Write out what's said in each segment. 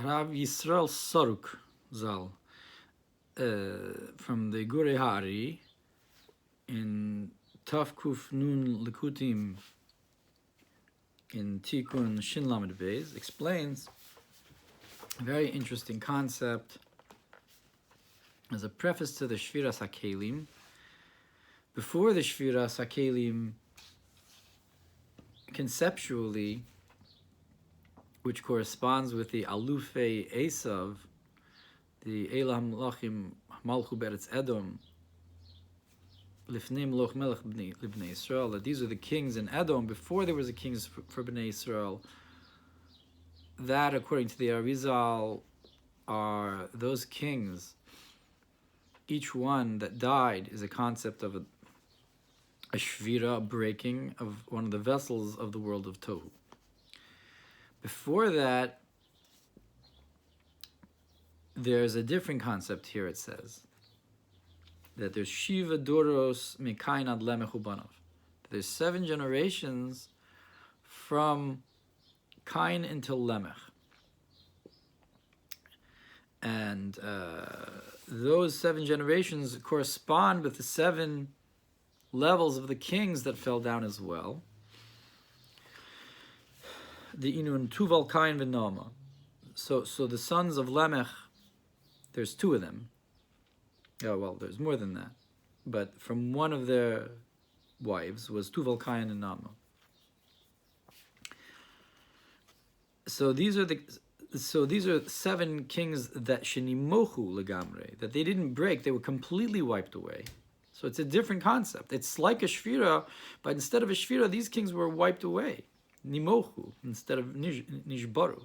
Rav Yisrael Saruk Zal from the Gure Hari in Taf Kuf Nun Likutim in Tikkun Shin Lamed Beis explains a very interesting concept as a preface to the Shviras HaKelim. Before the Shviras HaKelim, conceptually, which corresponds with the Alufei Esav, the Elam Lachim Malchu Beretz Edom, Lifnei Meloch Melech Libnei Yisrael, that these are the kings in Edom before there was a kings for Bnei Yisrael. That, according to the Arizal, are those kings. Each one that died is a concept of a shvira, a breaking of one of the vessels of the world of Tohu. Before that, there's a different concept here, it says. That there's Shiva Doros Mekain Ad Lemech Ubanov. There's 7 generations from Kain until Lemech. And those 7 generations correspond with the 7 levels of the kings that fell down as well. The Inun Tuval, Kain, Vena'ama. So the sons of Lemech, there's 2 of them. Oh, well, there's more than that. But from one of their wives was Tuval, Kain, and Na'ama. So these are 7 kings that נימוחו legamre, that they didn't break, they were completely wiped away. So it's a different concept. It's like a shvira, but instead of a shvira, these kings were wiped away. נימוחו instead of nishbaru.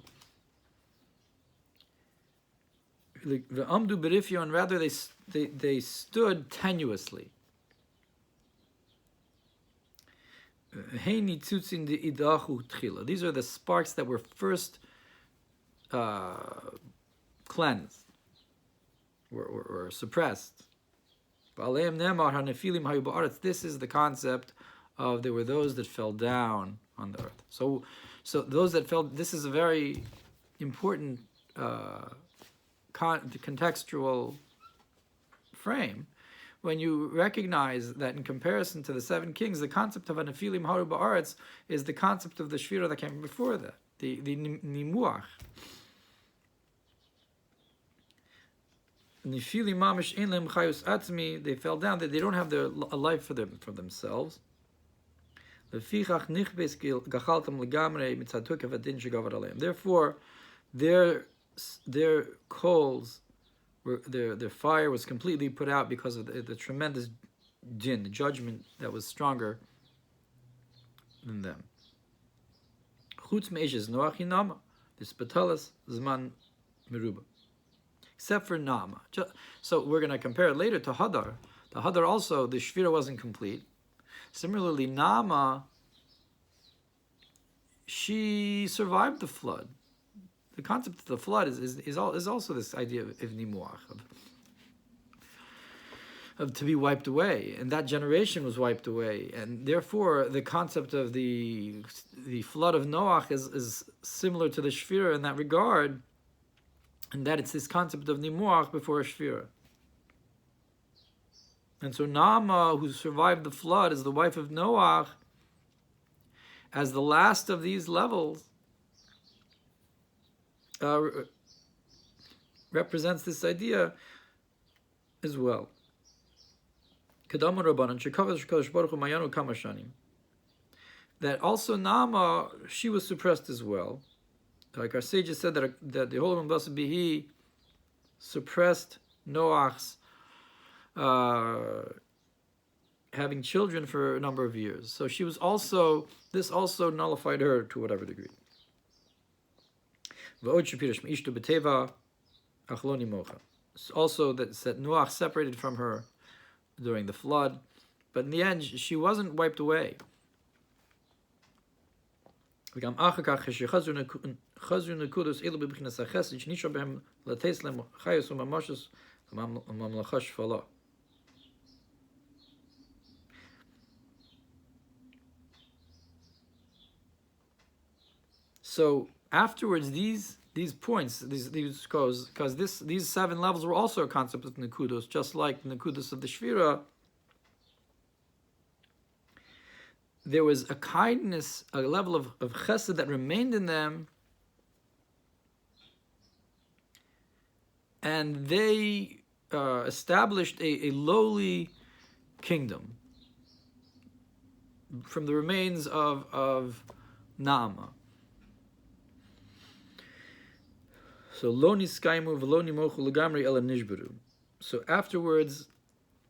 V'amdu berifyo, and rather they stood tenuously. Hey ניצוצים דאידאchu tchila. These are the sparks that were first cleansed or suppressed. This is the concept of there were those that fell down on the earth. So those that fell, this is a very important contextual frame. When you recognize that in comparison to the 7 kings, the concept of הנפילים haru בארץ is the concept of the shvira that came before that, the נימוח. Nefilim mamish ein lehem chayus atzmi, they fell down, they don't have a life for themselves. Lefichach nichbes gachaltam legamre mitzad tukev adin shegavar aleim. Therefore, their coals, their fire was completely put out because of the tremendous din, the judgment that was stronger than them. Chutz me'eshes noach hinama, this batalas zman meruba. Except for Na'ama. So we're going to compare it later to Hadar. The Hadar also, the Shvira wasn't complete. Similarly, Na'ama, she survived the flood. The concept of the flood is also this idea of nimuach, of to be wiped away. And that generation was wiped away. And therefore, the concept of the flood of Noach is similar to the Shvira in that regard, and that it's this concept of nimuach before a shvira. And so Na'ama, who survived the flood, is the wife of Noach, as the last of these levels, represents this idea as well. That also Na'ama, she was suppressed as well. Like our sages said that the Holy One Blessed be He suppressed Noach's having children for a number of years. So she was also, this also nullified her to whatever degree. Also that Noach separated from her during the flood, but in the end she wasn't wiped away. So afterwards, these these points, these because these 7 levels were also a concept of nekudos, just like the nekudos of the shvira. There was a kindness, a level of chesed that remained in them, and they established a lowly kingdom from the remains of Na'ama. So lo niskaimu v'lo nimochu legamri ela nishberu. So afterwards,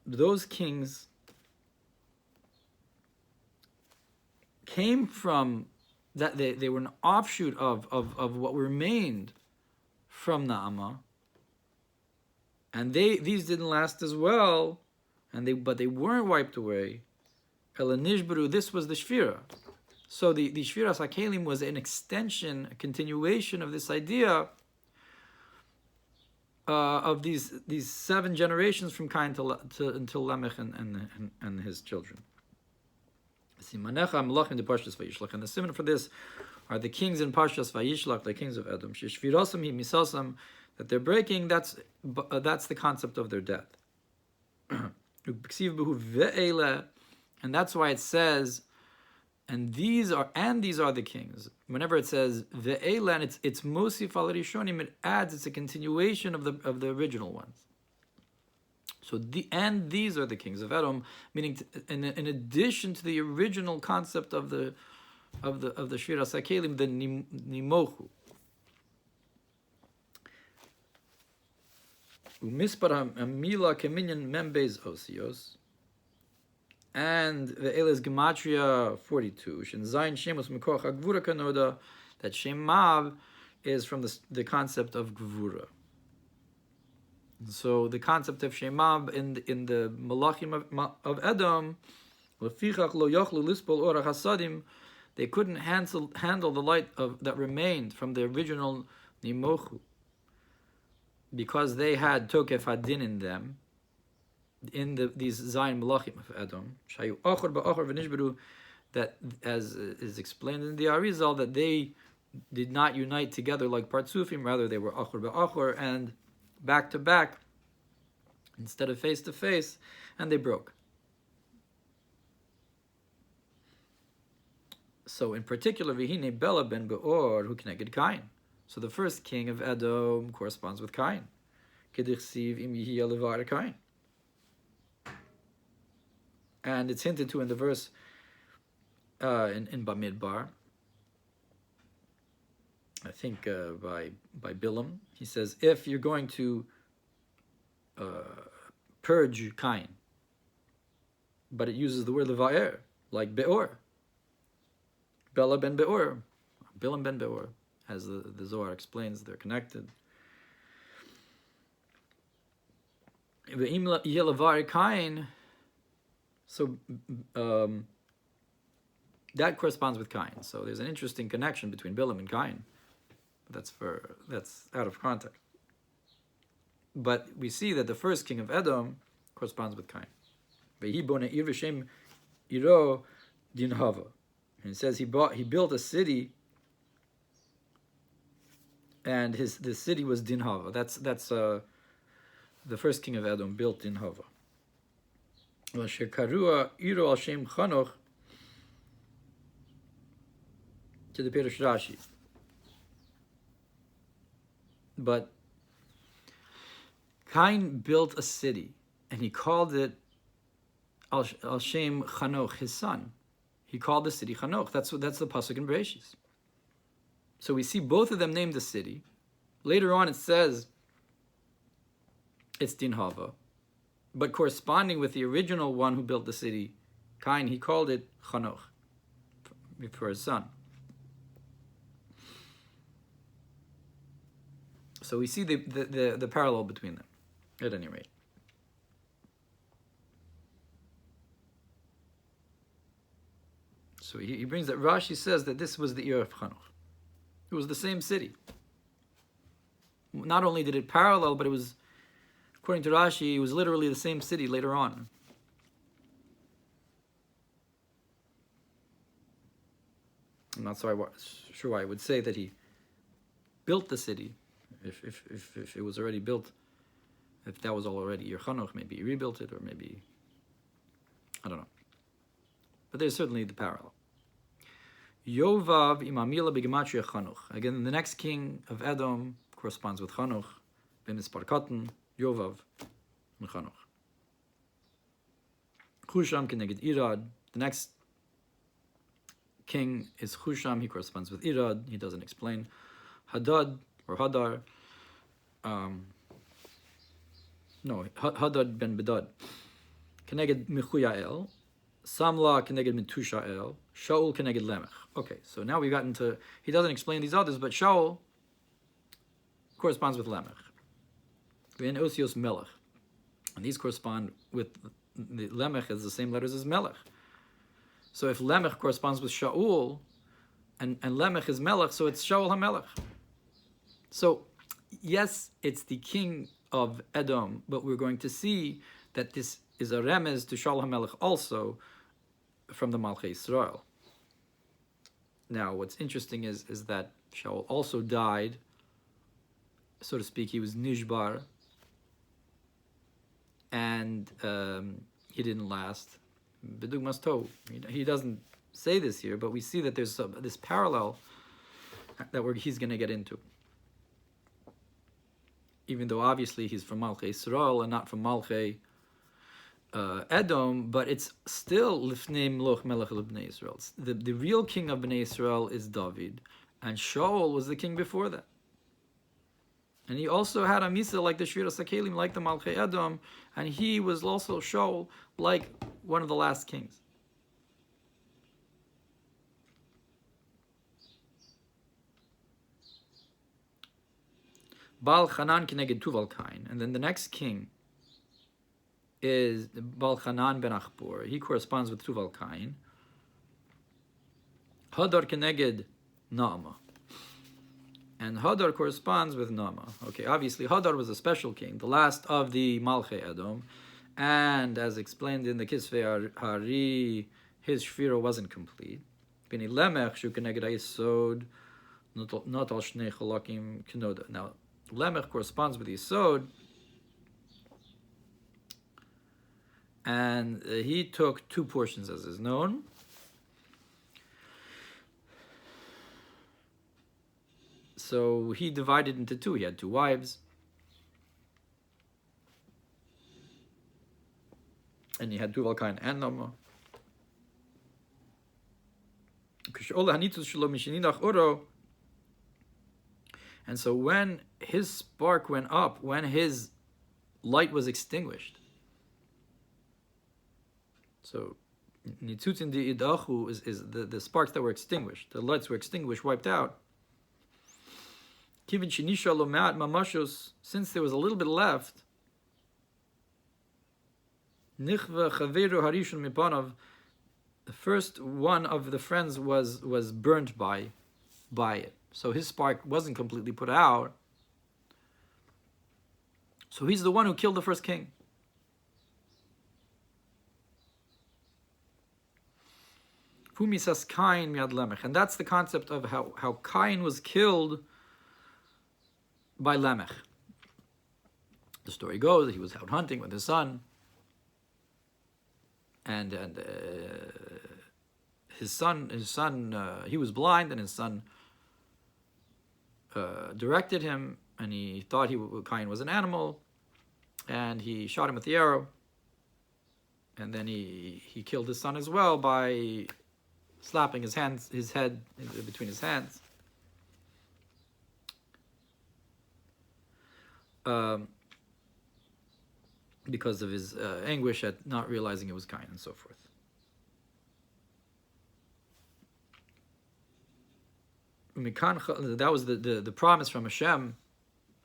those kings came from that they were an offshoot of what remained from Na'ama, and these didn't last as well, but they weren't wiped away. Ela nishberu. This was the shvira. So the shviras hakelim was an extension, a continuation of this idea of these 7 generations from Cain until Lamech and his children. And the simon for this are the kings in Parshas Vayishlach, the kings of Edom. That they're breaking. That's the concept of their death. And that's why it says, and these are the kings. Whenever it says ve'ela, and it's mosif al rishonim, it adds, it's a continuation of the original ones. So these are the kings of Edom, meaning in addition to the original concept of the shviras hakelim, the נימוחו. Umispar hamila keminyan membez osios. And the is gematria 42. Shin zayin shemos mikoch hagvura kanoda. That shemav is from the concept of gvura. So the concept of shemav in the malachim of Edom, lefichach lo yochlu lispol orach hasadim, they couldn't handle the light that remained from the original נימוחו, because they had tokef hadin in them. In these Zayin Malachim of Edom, Shayu Achor Ba'achor V'Nishberu, that as is explained in the Arizal, that they did not unite together like Partsufim, rather they were Achor Ba'achor and back to back instead of face to face, and they broke. So in particular, Vihine Bela ben Be'or who connected Cain. So the first king of Edom corresponds with Cain. Kedichsiv im Yihi Levar Cain. And it's hinted to in the verse in Bamidbar, I think by Bilam. He says, if you're going to purge Cain, but it uses the word levaer, like Be'or. Bela ben Be'or, Bilam ben Be'or, as the Zohar explains, they're connected. Ve'im yeh levar Cain. So that corresponds with Cain. So there's an interesting connection between Bilam and Cain. But that's out of context. But we see that the first king of Edom corresponds with Cain. And it says he built a city, and the city was Dinhava. That's the first king of Edom built Dinhava. Karua Iro al Shem Chanoch to the Perush Rashi. But Cain built a city, and he called it al Shem Chanoch, his son. He called the city Chanoch. That's the pasuk in Bereshis. So we see both of them named the city. Later on, it says it's Dinhava. But corresponding with the original one who built the city, Cain, he called it Chanoch for his son. So we see the parallel between them, at any rate. So he brings that Rashi says that this was the era of Chanoch. It was the same city. Not only did it parallel, but it was, according to Rashi, it was literally the same city later on. I'm not sure why I would say that he built the city, if it was already built, if that was already your Hanoch, maybe he rebuilt it, or maybe, I don't know. But there's certainly the parallel. Yovav imamila b'gematria Hanoch. Again, the next king of Edom corresponds with Hanoch. B'mispar katan, Yovav and Hanoch. Husham keneged Irad. The next king is Husham. He corresponds with Irad. He doesn't explain. Hadad or Hadar. Hadad ben Bedad. Keneged מחויאל. Samla keneged מתושאל. Shaul keneged Lemech. Okay, so now we got into, he doesn't explain these others, but Shaul corresponds with Lemech. V'en Osios Melech. And these correspond with, the Lemech has the same letters as Melech. So if Lemech corresponds with Shaul, and Lemech is Melech, so it's Shaul HaMelech. So, yes, it's the king of Edom, but we're going to see that this is a remez to Shaul HaMelech also from the Malchei Yisrael. Now, what's interesting is that Shaul also died, so to speak. He was Nishbar, and he didn't last. B'dugmas tov. He doesn't say this here, but we see that there's this parallel that he's going to get into. Even though obviously he's from Malchei Yisrael and not from Malchei Edom, but it's still Lifnei Mloch Melech Bnei Yisrael. The real king of Bnei Yisrael is David, and Shaul was the king before that. And he also had a misa like the Shvira Sakelim, like the Malchei Edom, and he was also Shaul, like one of the last kings. Baal Chanan keneged Tuval Kain, and then the next king is Baal Chanan ben Achbor. He corresponds with Tuval Kain. Hadar keneged Na'ama, and Hadar corresponds with Na'ama. Okay, obviously Hadar was a special king, the last of the Malchei Edom, and as explained in the Kisvei Hari, his shvira wasn't complete. Bini Lemech shu keneged Yisod, not al shnei chalakim kenoda. Now, Lemech corresponds with Yisod, and he took two portions, as is known. So he divided into two. He had two wives, and he had Tuval Kain and Na'ama. And so when his spark went up, when his light was extinguished, so Nicutin di idachu is the sparks that were extinguished, the lights were extinguished, wiped out. Since there was a little bit left, the first one of the friends was burnt by it. So his spark wasn't completely put out. So he's the one who killed the first king. And that's the concept of how Cain was killed by Lemech. The story goes that he was out hunting with his son, and his son he was blind, and his son directed him, and he thought Cain was an animal, and he shot him with the arrow, and then he killed his son as well by slapping his head between his hands. Because of his anguish at not realizing it was Cain, and so forth. That was the promise from Hashem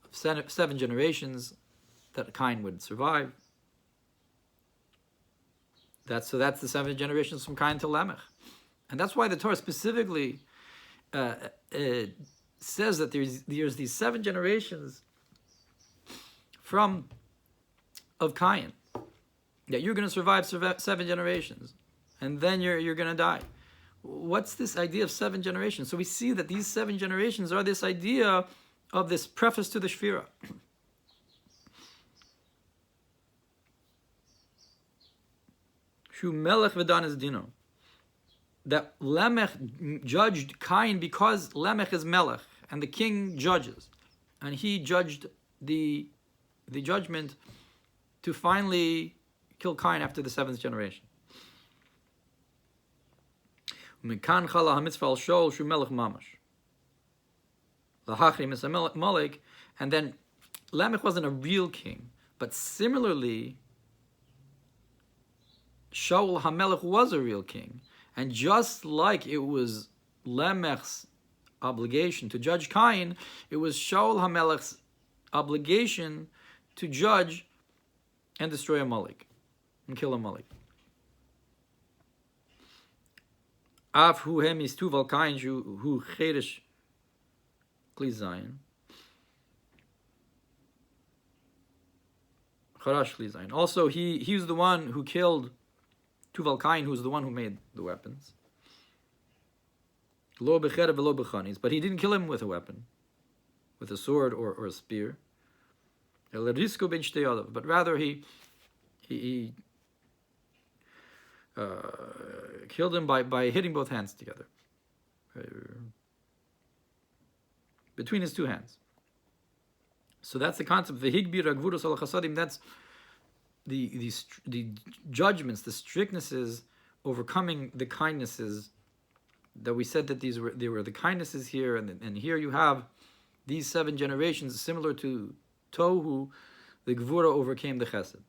of 7 generations that Cain would survive. That's the 7 generations from Cain to Lamech. And that's why the Torah specifically says that there's these 7 generations of Cain, that you're going to survive 7 generations, and then you're going to die. What's this idea of 7 generations? So we see that these 7 generations are this idea of this preface to the Shvira. Shu melech v'danis dino. That Lamech judged Cain because Lamech is melech, and the king judges. And he judged the judgment to finally kill Cain after the 7th generation. And then Lamech wasn't a real king, but similarly, Shaul HaMelech was a real king. And just like it was Lamech's obligation to judge Cain, it was Shaul HaMelech's obligation to judge and destroy Amalek and kill Amalek. Af hu hem is Tuval Cain hu חידוש Kli Zayin. Charash Kli Zayin. Also, he was the one who killed Tuval Cain, who was the one who made the weapons. Lo b'cherev v'lo b'chanis. But he didn't kill him with a weapon, with a sword or a spear. But rather he killed him by hitting both hands together, between his two hands. So that's the concept. That's the judgments, the strictnesses overcoming the kindnesses. That we said that they were the kindnesses here, and here you have these 7 generations similar to Tohu. The Gvura overcame the Chesed.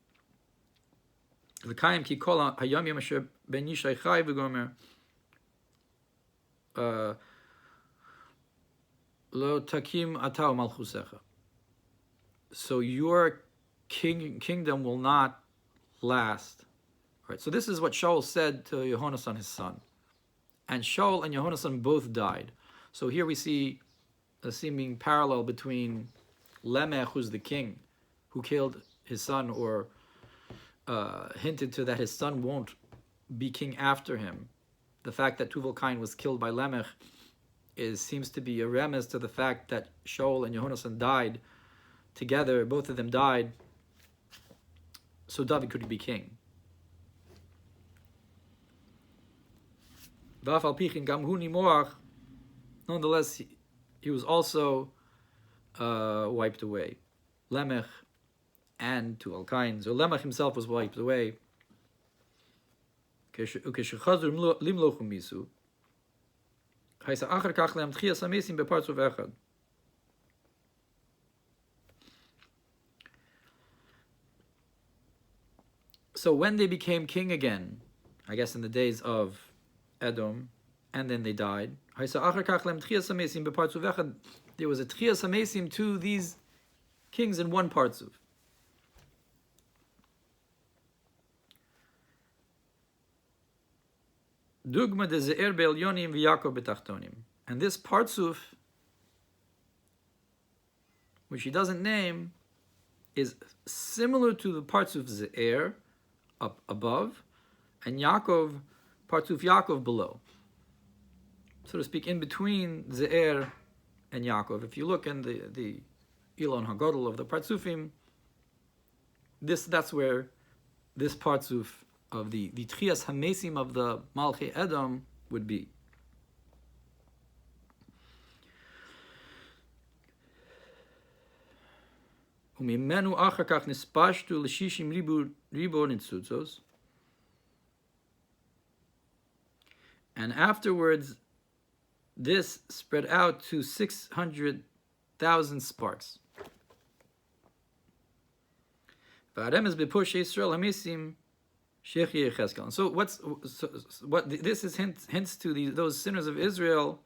L'kayim ki kol hayom yom asher ben yishai chai v'gomer lo takim atau malchusecha. So your kingdom will not last. All right. So this is what Shaul said to Yehonasan, his son. And Shaul and Yehonasan both died. So here we see a seeming parallel between Lamech, who's the king, who killed his son, or hinted to that his son won't be king after him. The fact that Tuval Cain was killed by Lamech seems to be a remez to the fact that Shaul and Yehonasan died together. Both of them died, so David could be king. Nonetheless, he was also wiped away. Lamech and Tuval Cain. So Lamech himself was wiped away. So when they became king again, I guess in the days of Edom, and then they died, there was a Tchias HaMesim to these kings in one partzuf. Dugma de Ze'er be'elyonim v'Yakov betachtonim. And this partzuf, which he doesn't name, is similar to the partzuf Ze'er up above, and Yaakov, partzuf Yaakov below. So to speak, in between Ze'er and Yaakov. If you look in the Ilon HaGodol of the partzufim, that's where this partzuf of the Tchias HaMesim of the Malchei Edom would be. וממנו אחר כך נספשתו ל60 ריבו ניצוצות. And afterwards, this spread out to 600,000 sparks. V'aremez b'posh Yisrael HaMesim Shechi Yecheskel. So what this is hints to those sinners of Israel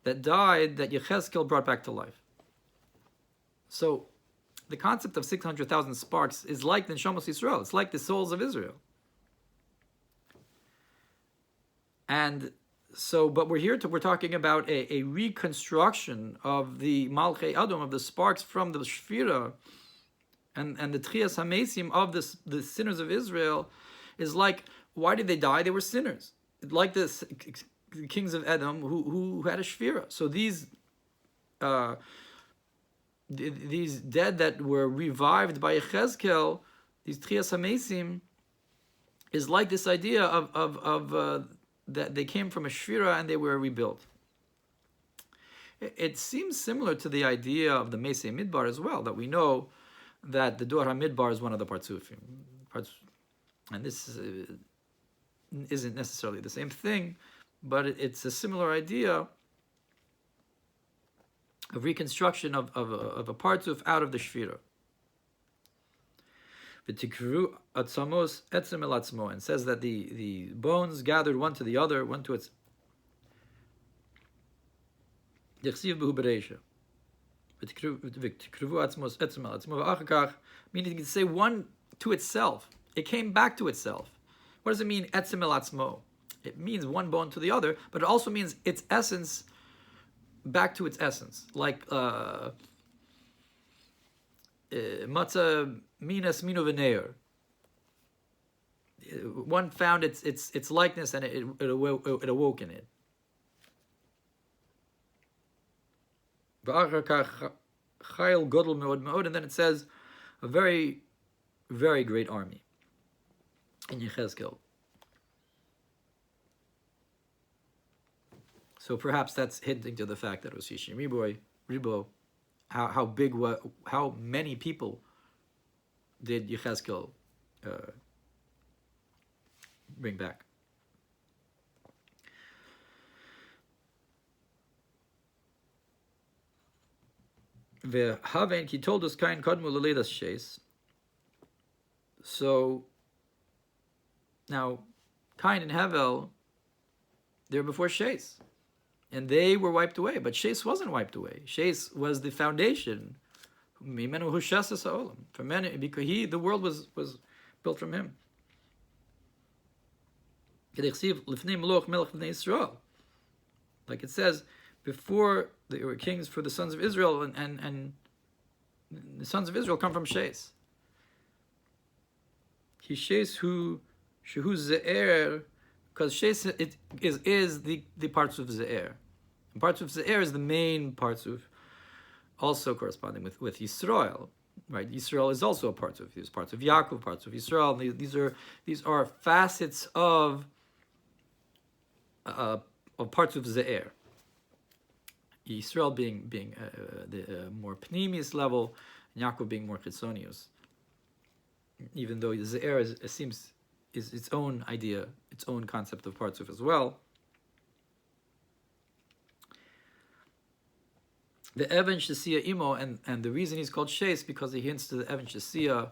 that died that Yecheskel brought back to life. So the concept of 600,000 sparks is like the Neshamos Yisrael. It's like the souls of Israel. And so, but we're talking about a reconstruction of the Malchei Edom, of the sparks from the Shvira, and the Tchias HaMesim of the sinners of Israel is like, why did they die? They were sinners. Like the kings of Edom who had a Shvira. So these these dead that were revived by Yechezkel, these Trias HaMesim, is like this idea of that they came from a Shvira and they were rebuilt. It seems similar to the idea of the Mesei Midbar as well, that we know that the Dor HaMidbar is one of the Partsufim. And this isn't necessarily the same thing, but it's a similar idea of reconstruction of a Partsuf out of the Shvira. And says that the bones gathered one to the other, one to its. Meaning you can say one to itself. It came back to itself. What does it mean, etzem el atzmo? It means one bone to the other, but it also means its essence back to its essence. Like matzah minas minu v'neir. One found its likeness and it awoke in it. And then it says a very, very great army in Yechezkel. So perhaps that's hinting to the fact that it was Shishim Ribo. How many people did Yechezkel bring back? He told us Kain Kadmu Laledas Shes. So now Kain and Hevel, they're before Shes. And they were wiped away, but Shes wasn't wiped away. Shes was the foundation. For many, because the world was built from him. Like it says, before they were kings for the sons of Israel, and the sons of Israel come from Shes. He Shes who Ze'er, because Shes is the parts of Ze'er. And parts of Ze'er is the main parts of, also corresponding with Yisrael. Right? Yisrael is also a part of. There's parts of Yaakov, parts of Yisrael. These are facets of parts of Ze'er. Yisrael being the more pneumius level, and Yaakov being more chitzonius. Even though Ze'er is its own idea, its own concept of Partzuf as well. The Even Shesiya Imo, and the reason he's called Shes, because he hints to the Even Shesiya,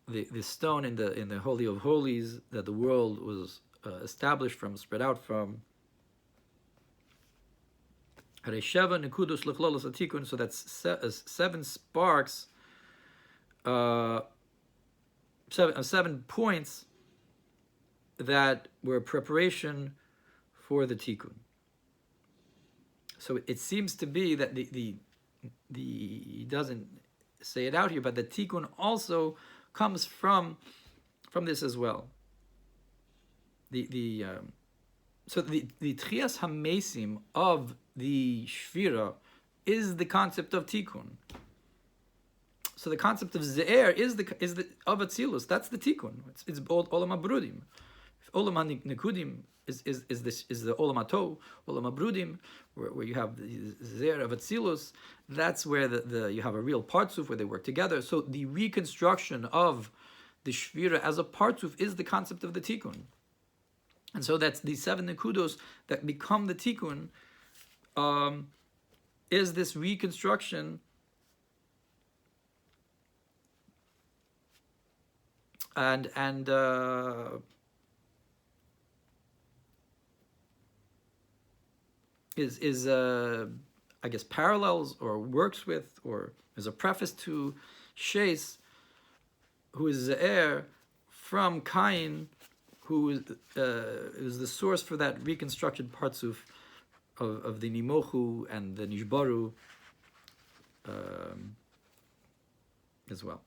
the stone in the Holy of Holies that the world was established from, spread out from. So that's 7 sparks, 7 points that were preparation for the tikkun. So it seems to be that the he doesn't say it out here, but the tikkun also comes from this as well. So the Trias HaMesim of the Shvira is the concept of tikkun. So the concept of Ze'er is the of Atzilus. That's the tikkun. It's Olam HaBrudim. Olam HaNikudim is the Olam HaTov. Olam HaBrudim, where you have the Ze'er of Atzilus. That's where you have a real partzuf where they work together. So the reconstruction of the Shvira as a partzuf is the concept of the tikkun. And so that's the 7 nekudos that become the tikkun, is this reconstruction and is I guess parallels or works with or is a preface to Shes, who is the heir from Cain, who is the source for that reconstructed partzuf of the נימוחו and the Nishbaru as well.